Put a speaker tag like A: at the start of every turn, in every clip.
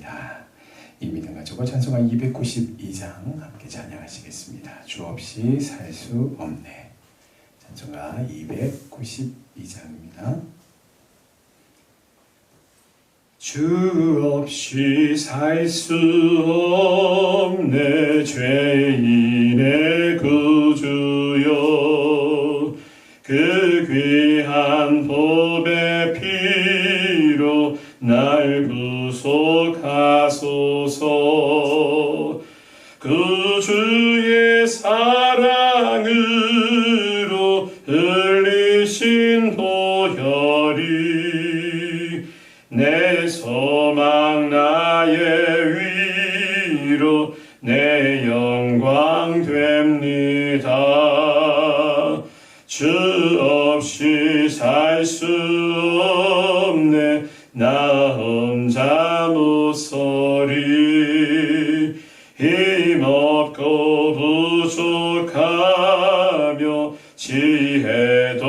A: 찬양하겠습니다. 이 믿음 가지고 찬송가 292장 함께 찬양하시겠습니다. 주 없이 살 수 없네. 찬송가 292장입니다. 주 없이 살 수 없네. 죄인의 구주여, 그 귀한 보배 피로 날 구속하소서. 그 주의 사랑으로 흘리신 보혈이 내 소망 나의 위로 내 영광 됩니다. 주 없이 살 수 없네. 나 혼자 못 서리. 힘없고 부족하며 지혜도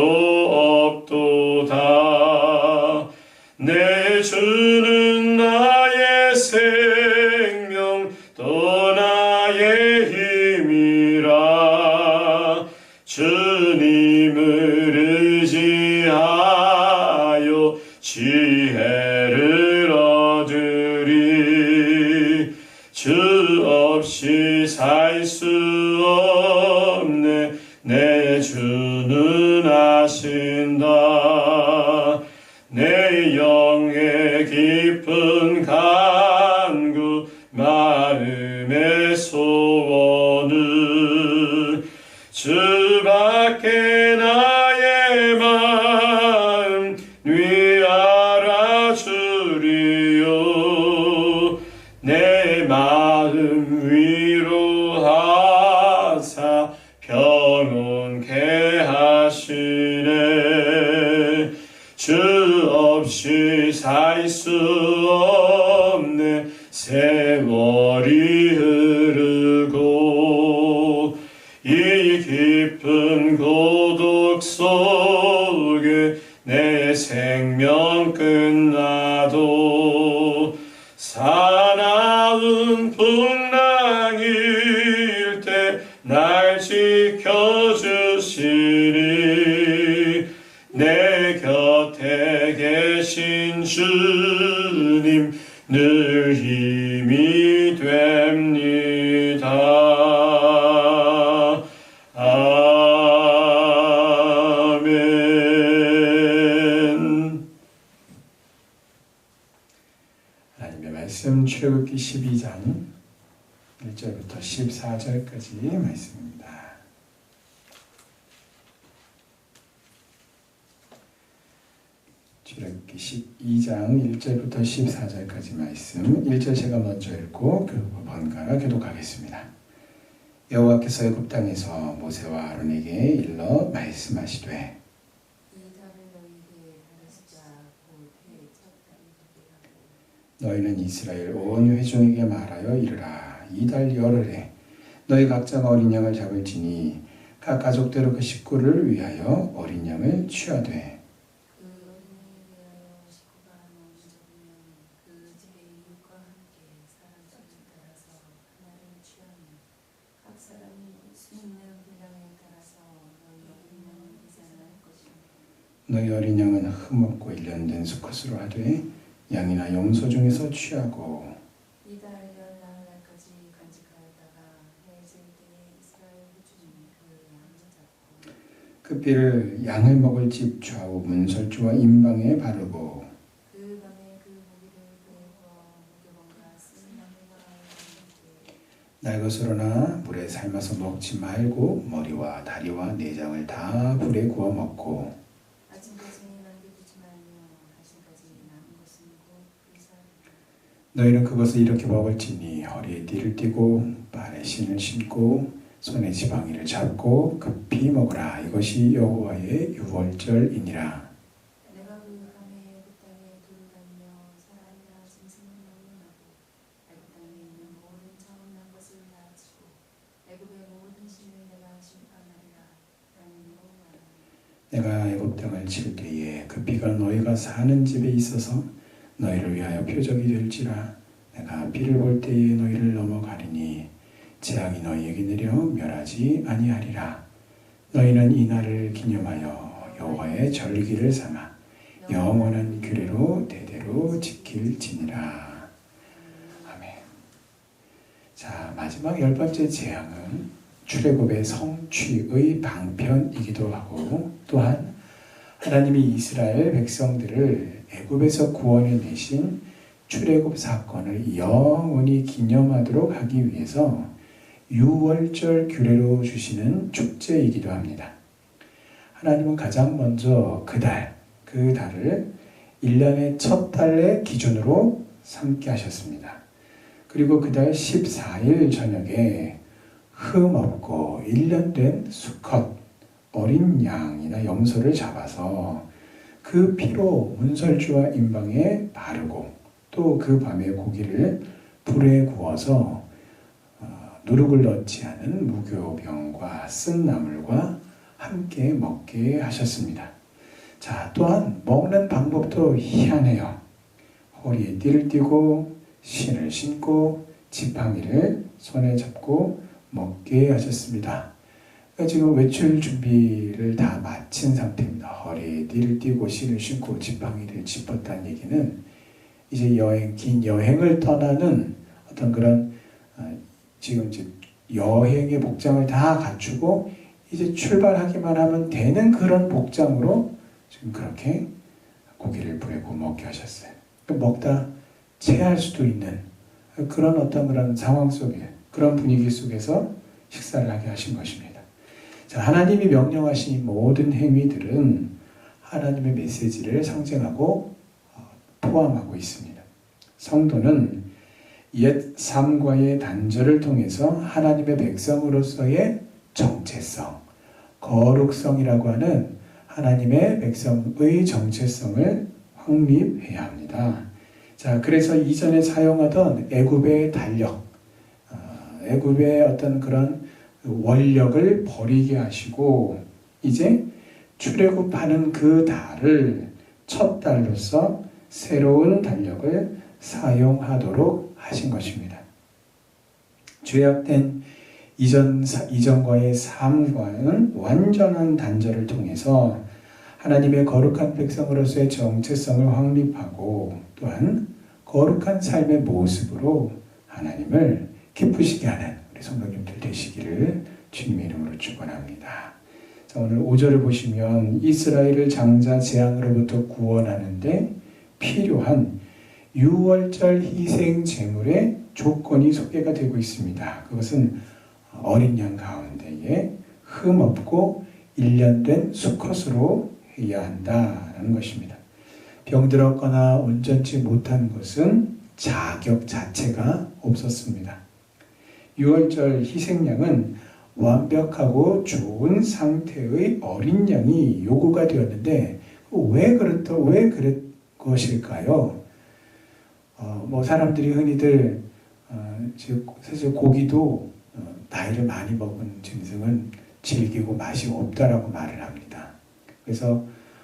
A: 없도다. 내 주는 나의 생명 또 나의 힘이라. 주님을 의지하여 지혜를 얻으리. 주 없이 살 수 없네. 내 주는 아신다. 내 영의 깊은 간구 마음의 소원을 주밖에 나의 마음 위 알아주리요. 내 마음 위로하사 평온케 하시네. 주 없이 살 수 없네. 세월이 흐르고 이 깊은 고독 속에 내 생명 끝나도 사나운 풍랑일 때 날 지켜주시니. 내 곁에 계신 주님 늘 힘이 됩니다. 아멘. 하나님의 말씀 출애굽기 12장 1절부터 14절까지 말씀입니다. 출애굽기 12장 1절부터 14절까지 말씀. 1절 제가 먼저 읽고 번갈아 교독하겠습니다. 여호와께서 애굽 땅에서 모세와 아론에게 일러 말씀하시되 너희는 이스라엘 온 회중에게 말하여 이르라. 이달 열흘에 너희 각자가 어린 양을 잡을지니 각 가족대로 그 식구를 위하여 어린 양을 취하되 너희 어린 양은 흠없고 일련된 수컷으로 하되 양이나 염소 중에서 취하고
B: 이달 열나흘날까지 간직하였다가 해질 때에 이스라엘 회중이 그 양을 잡고
A: 그 뼈를 양을 먹을 집 좌우 문설주와 임방에 바르고
B: 그 밤에 그 고기를 빼고 무교병과 쓴 나무와
A: 날 것으로나 물에 삶아서 먹지 말고 머리와 다리와 내장을 다 불에 구워 먹고
B: 아침까지 남겨두지 말며 아침까지 남은 것은 곧 불사르리라.
A: 너희는 그것을 이렇게 먹을지니 허리에 띠를 띠고 발에 신을 신고 손에 지팡이를 잡고 급히 먹으라. 이것이 여호와의 유월절이니라.
B: 내가 그 밤에 그 땅에 두루다니며 사람이나 짐승을 막론하고 애굽 땅에 있는 모든 처음 난 것을 낳아치고 애굽의 모든 신을 내가 심판하리라. 나는 여호와라.
A: 내가 애굽 땅을 칠 때에 그 피가 너희가 사는 집에 있어서 너희를 위하여 표적이 될지라. 내가 비를 볼 때에 너희를 넘어가리니 재앙이 너희에게 내려 멸하지 아니하리라. 너희는 이 날을 기념하여 여호와의 절기를 삼아 영원한 규례로 대대로 지킬지니라. 아멘. 자, 마지막 10번째 재앙은 출애굽의 성취의 방편이기도 하고, 또한 하나님이 이스라엘 백성들을 애굽에서 구원해 내신 출애굽 사건을 영원히 기념하도록 하기 위해서 유월절 규례로 주시는 축제이기도 합니다. 하나님은 가장 먼저 그 달을 1년의 첫 달의 기준으로 삼게 하셨습니다. 그리고 그 달 14일 저녁에 흠 없고 1년 된 수컷 어린 양이나 염소를 잡아서 그 피로 문설주와 임방에 바르고, 또 그 밤에 고기를 불에 구워서 누룩을 넣지 않은 무교병과 쓴 나물과 함께 먹게 하셨습니다. 자, 또한 먹는 방법도 희한해요. 허리에 띠를 띠고 신을 신고 지팡이를 손에 잡고 먹게 하셨습니다. 그러니까 지금 외출 준비를 다 마친 상태입니다. 허리에 띠를 띠고 신을 신고 지팡이를 짚었다는 얘기는 이제 긴 여행을 떠나는 어떤 그런 지금 이제 여행의 복장을 다 갖추고 이제 출발하기만 하면 되는 그런 복장으로 지금 그렇게 고기를 불에 구워 먹게 하셨어요. 먹다 체할 수도 있는 그런 어떤 그런 상황 속에, 그런 분위기 속에서 식사를 하게 하신 것입니다. 자, 하나님이 명령하신 모든 행위들은 하나님의 메시지를 상징하고 포함하고 있습니다. 성도는 옛 삶과의 단절을 통해서 하나님의 백성으로서의 정체성, 거룩성이라고 하는 하나님의 백성의 정체성을 확립해야 합니다. 자, 그래서 이전에 사용하던 애굽의 달력, 애굽의 어떤 그런 원력을 버리게 하시고 이제 출애굽하는 그 달을 첫 달로서 새로운 달력을 사용하도록 하신 것입니다. 죄악된 이전과의 삶과는 완전한 단절을 통해서 하나님의 거룩한 백성으로서의 정체성을 확립하고, 또한 거룩한 삶의 모습으로 하나님을 기쁘시게 하는 우리 성도님들 되시기를 주님의 이름으로 축원합니다. 자, 오늘 5절을 보시면 이스라엘을 장자 재앙으로부터 구원하는데 필요한 유월절 희생 제물의 조건이 소개가 되고 있습니다. 그것은 어린 양 가운데에 흠 없고 1년 된 수컷으로 해야 한다는 것입니다. 병들었거나 온전치 못한 것은 자격 자체가 없었습니다. 유월절 희생양은 완벽하고 좋은 상태의 어린 양이 요구가 되었는데 왜 그랬 것일까요? 사람들이 흔히들 사실 고기도 나이를 많이 먹은 짐승은 질기고 맛이 없다라고 말을 합니다. 그래서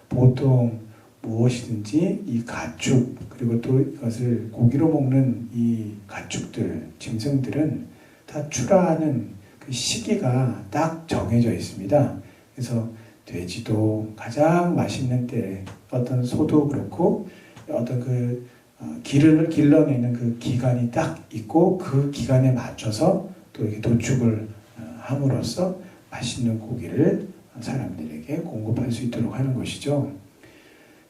A: 보통 무엇이든지 이 가축, 그리고 또 이것을 고기로 먹는 이 가축들, 짐승들은 다 출하하는 그 시기가 딱 정해져 있습니다. 그래서 돼지도 가장 맛있는 때, 어떤 소도 그렇고 어떤 그 길러내는 그 기간이 딱 있고 그 기간에 맞춰서 또 이렇게 도축을 함으로써 맛있는 고기를 사람들에게 공급할 수 있도록 하는 것이죠.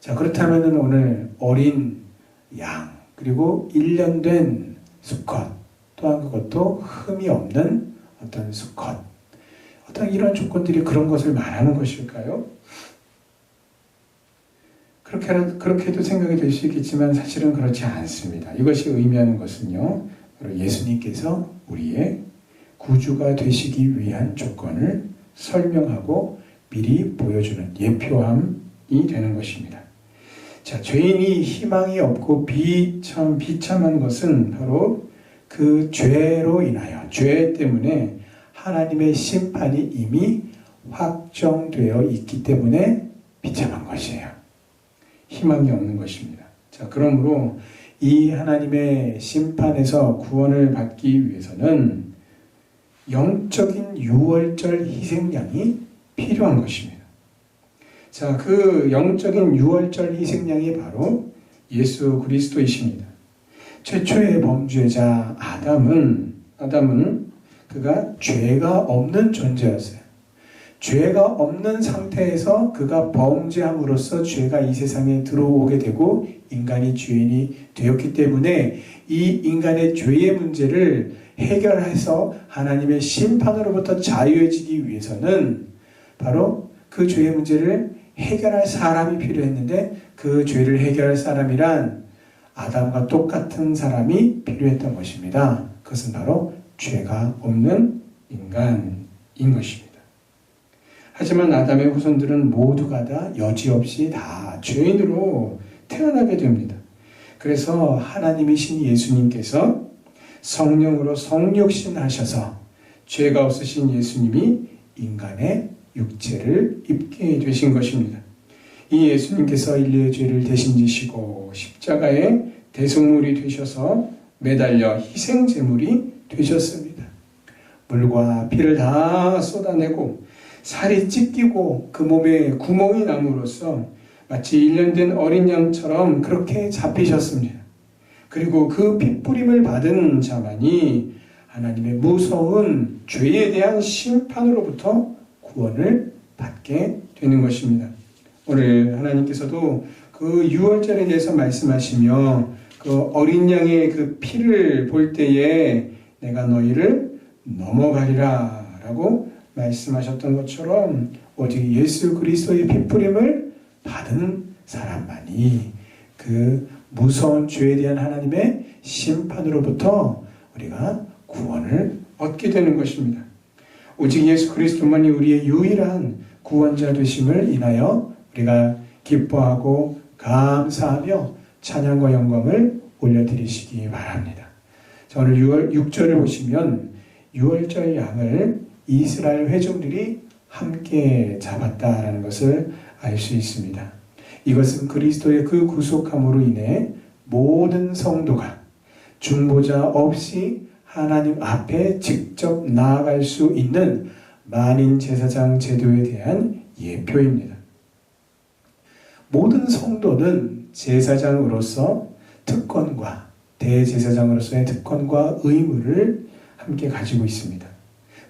A: 자, 그렇다면 오늘 어린 양, 그리고 1년 된 수컷, 또한 그것도 흠이 없는 어떤 수컷, 어떤 이런 조건들이 그런 것을 말하는 것일까요? 그렇게도 생각이 될 수 있겠지만 사실은 그렇지 않습니다. 이것이 의미하는 것은요, 바로 예수님께서 우리의 구주가 되시기 위한 조건을 설명하고 미리 보여주는 예표함이 되는 것입니다. 자, 죄인이 희망이 없고 비참한 것은 바로 그 죄로 인하여, 죄 때문에 하나님의 심판이 이미 확정되어 있기 때문에 비참한 것이에요. 희망이 없는 것입니다. 자, 그러므로 이 하나님의 심판에서 구원을 받기 위해서는 영적인 유월절 희생양이 필요한 것입니다. 자, 그 영적인 유월절 희생양이 바로 예수 그리스도이십니다. 최초의 범죄자 아담은 그가 죄가 없는 존재였어요. 죄가 없는 상태에서 그가 범죄함으로써 죄가 이 세상에 들어오게 되고 인간이 죄인이 되었기 때문에 이 인간의 죄의 문제를 해결해서 하나님의 심판으로부터 자유해지기 위해서는 바로 그 죄의 문제를 해결할 사람이 필요했는데 그 죄를 해결할 사람이란 아담과 똑같은 사람이 필요했던 것입니다. 그것은 바로 죄가 없는 인간인 것입니다. 하지만 아담의 후손들은 모두가 다 여지없이 다 죄인으로 태어나게 됩니다. 그래서 하나님이신 예수님께서 성령으로 성육신하셔서 죄가 없으신 예수님이 인간의 육체를 입게 되신 것입니다. 이 예수님께서 인류의 죄를 대신 지시고 십자가에 대속물이 되셔서 매달려 희생제물이 되셨습니다. 물과 피를 다 쏟아내고 살이 찢기고 그 몸에 구멍이 남으로써 마치 1년 된 어린 양처럼 그렇게 잡히셨습니다. 그리고 그 핏부림을 받은 자만이 하나님의 무서운 죄에 대한 심판으로부터 구원을 받게 되는 것입니다. 오늘 하나님께서도 그 유월절에 대해서 말씀하시며 그 어린 양의 그 피를 볼 때에 내가 너희를 넘어가리라 라고 말씀하셨던 것처럼 오직 예수 그리스도의 핏부림을 받은 사람만이 그 무서운 죄에 대한 하나님의 심판으로부터 우리가 구원을 얻게 되는 것입니다. 오직 예수 그리스도만이 우리의 유일한 구원자 되심을 인하여 우리가 기뻐하고 감사하며 찬양과 영광을 올려드리시기 바랍니다. 자, 오늘 6절을 보시면 유월절 양을 이스라엘 회중들이 함께 잡았다라는 것을 알 수 있습니다. 이것은 그리스도의 그 구속함으로 인해 모든 성도가 중보자 없이 하나님 앞에 직접 나아갈 수 있는 만인 제사장 제도에 대한 예표입니다. 모든 성도는 제사장으로서 특권과 대제사장으로서의 특권과 의무를 함께 가지고 있습니다.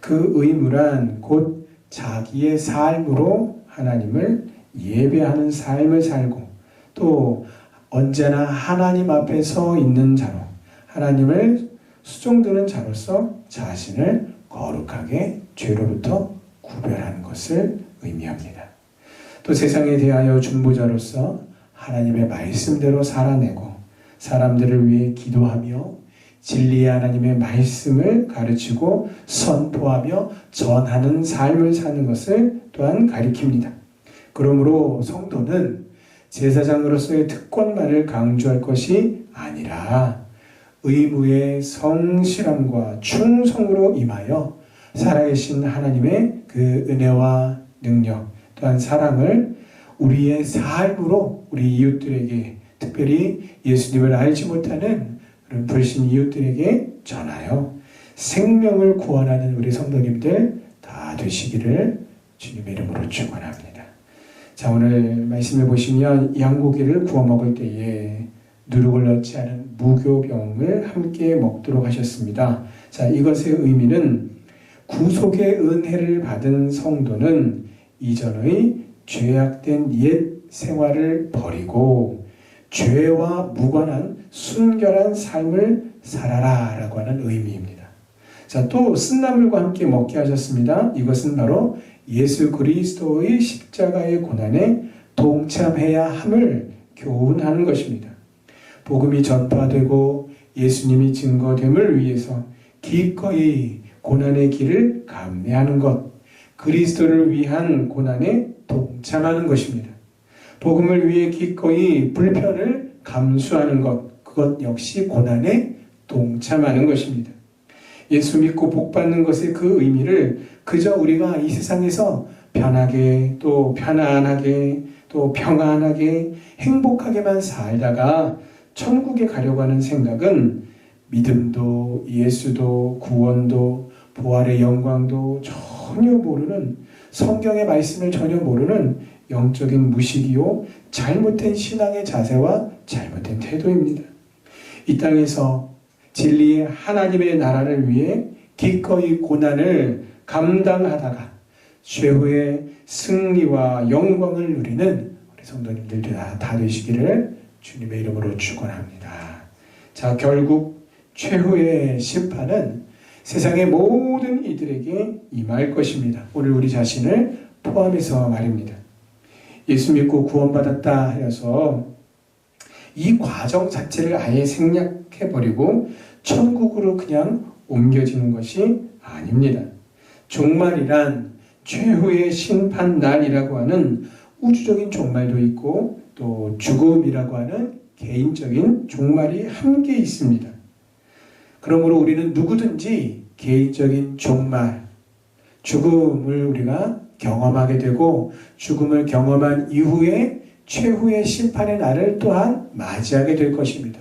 A: 그 의무란 곧 자기의 삶으로 하나님을 예배하는 삶을 살고 또 언제나 하나님 앞에 서 있는 자로 하나님을 수종드는 자로서 자신을 거룩하게 죄로부터 구별하는 것을 의미합니다. 또 세상에 대하여 중보자로서 하나님의 말씀대로 살아내고 사람들을 위해 기도하며 진리의 하나님의 말씀을 가르치고 선포하며 전하는 삶을 사는 것을 또한 가리킵니다. 그러므로 성도는 제사장으로서의 특권만을 강조할 것이 아니라 의무의 성실함과 충성으로 임하여 살아계신 하나님의 그 은혜와 능력 또한 사랑을 우리의 삶으로 우리 이웃들에게 특별히 예수님을 알지 못하는 그런 불신 이웃들에게 전하여 생명을 구원하는 우리 성도님들 다 되시기를 주님의 이름으로 축원합니다. 자, 오늘 말씀해 보시면 양고기를 구워 먹을 때에 누룩을 넣지 않은 무교병을 함께 먹도록 하셨습니다. 자, 이것의 의미는 구속의 은혜를 받은 성도는 이전의 죄악된 옛 생활을 버리고 죄와 무관한 순결한 삶을 살아라 라고 하는 의미입니다. 자, 또 쓴나물과 함께 먹게 하셨습니다. 이것은 바로 예수 그리스도의 십자가의 고난에 동참해야 함을 교훈하는 것입니다. 복음이 전파되고 예수님이 증거됨을 위해서 기꺼이 고난의 길을 감내하는 것, 그리스도를 위한 고난에 동참하는 것입니다. 복음을 위해 기꺼이 불편을 감수하는 것, 그것 역시 고난에 동참하는 것입니다. 예수 믿고 복받는 것의 그 의미를 그저 우리가 이 세상에서 편하게 또 편안하게 또 평안하게 행복하게만 살다가 천국에 가려고 하는 생각은 믿음도 예수도 구원도 부활의 영광도 전혀 모르는, 성경의 말씀을 전혀 모르는 영적인 무식이요 잘못된 신앙의 자세와 잘못된 태도입니다. 이 땅에서 진리의 하나님의 나라를 위해 기꺼이 고난을 감당하다가 최후의 승리와 영광을 누리는 우리 성도님들 다 되시기를 주님의 이름으로 축원합니다. 자, 결국 최후의 심판은 세상의 모든 이들에게 임할 것입니다. 오늘 우리 자신을 포함해서 말입니다. 예수 믿고 구원받았다 해서 이 과정 자체를 아예 생략해버리고 천국으로 그냥 옮겨지는 것이 아닙니다. 종말이란 최후의 심판날이라고 하는 우주적인 종말도 있고 또 죽음이라고 하는 개인적인 종말이 함께 있습니다. 그러므로 우리는 누구든지 개인적인 종말, 죽음을 우리가 경험하게 되고 죽음을 경험한 이후에 최후의 심판의 날을 또한 맞이하게 될 것입니다.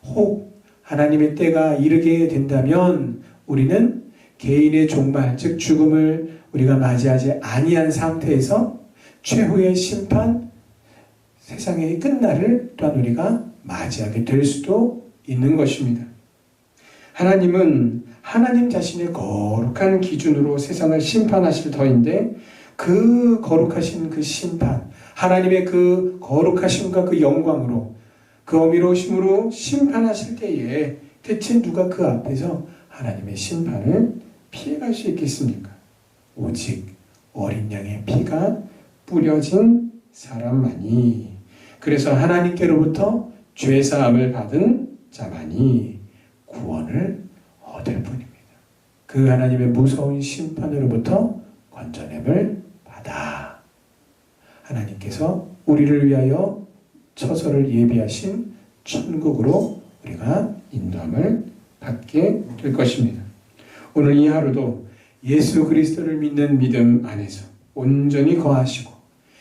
A: 혹 하나님의 때가 이르게 된다면 우리는 개인의 종말, 즉 죽음을 우리가 맞이하지 아니한 상태에서 최후의 심판, 세상의 끝날을 또한 우리가 맞이하게 될 수도 있는 것입니다. 하나님은 하나님 자신의 거룩한 기준으로 세상을 심판하실 터인데 그 거룩하신 그 심판, 하나님의 그 거룩하심과 그 영광으로 그 어미로우심으로 심판하실 때에 대체 누가 그 앞에서 하나님의 심판을 피해갈 수 있겠습니까? 오직 어린 양의 피가 뿌려진 사람만이, 그래서 하나님께로부터 죄사함을 받은 자만이 구원을 얻을 뿐입니다. 그 하나님의 무서운 심판으로부터 건져냄을 받아 하나님께서 우리를 위하여 처소를 예비하신 천국으로 우리가 인도함을 받게 될 것입니다. 오늘 이 하루도 예수 그리스도를 믿는 믿음 안에서 온전히 거하시고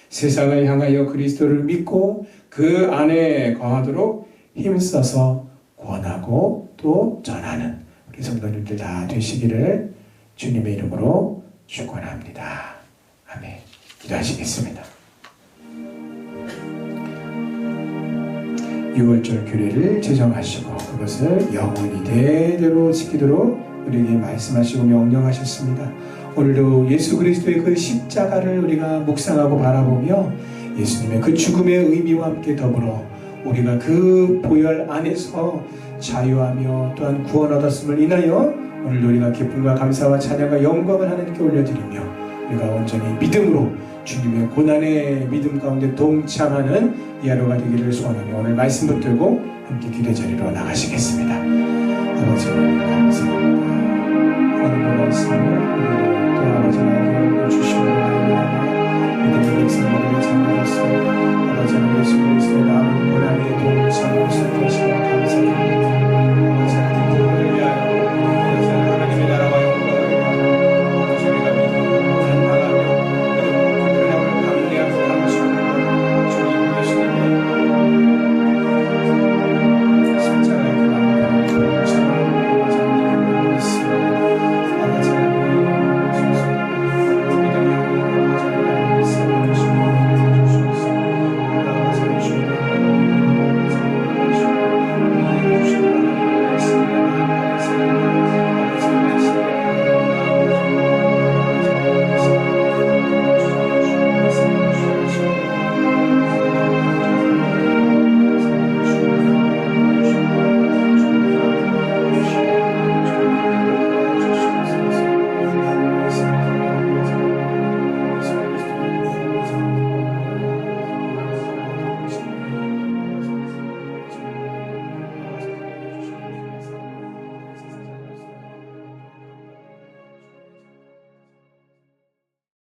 A: 세상을 향하여 그리스도를 믿고 그 안에 거하도록 힘써서 권하고 또 전하는 우리 성도님들 다 되시기를 주님의 이름으로 축원합니다. 아멘. 기도하시겠습니다. 6월절 규례를 제정하시고 그것을 영원히 대대로 지키도록 우리에게 말씀하시고 명령하셨습니다. 오늘도 예수 그리스도의 그 십자가를 우리가 묵상하고 바라보며 예수님의 그 죽음의 의미와 함께 더불어 우리가 그 보혈 안에서 자유하며 또한 구원 얻었음을 인하여 오늘도 우리가 기쁨과 감사와 찬양과 영광을 하나님께 올려드리며 우리가 온전히 믿음으로 주님의 고난의 믿음 가운데 동참하는 이 하루가 되기를 소원하며 오늘 말씀 붙들고 함께 기도 자리로 나가시겠습니다. 아버지 하나님 감사합니다. 하나님의 말씀을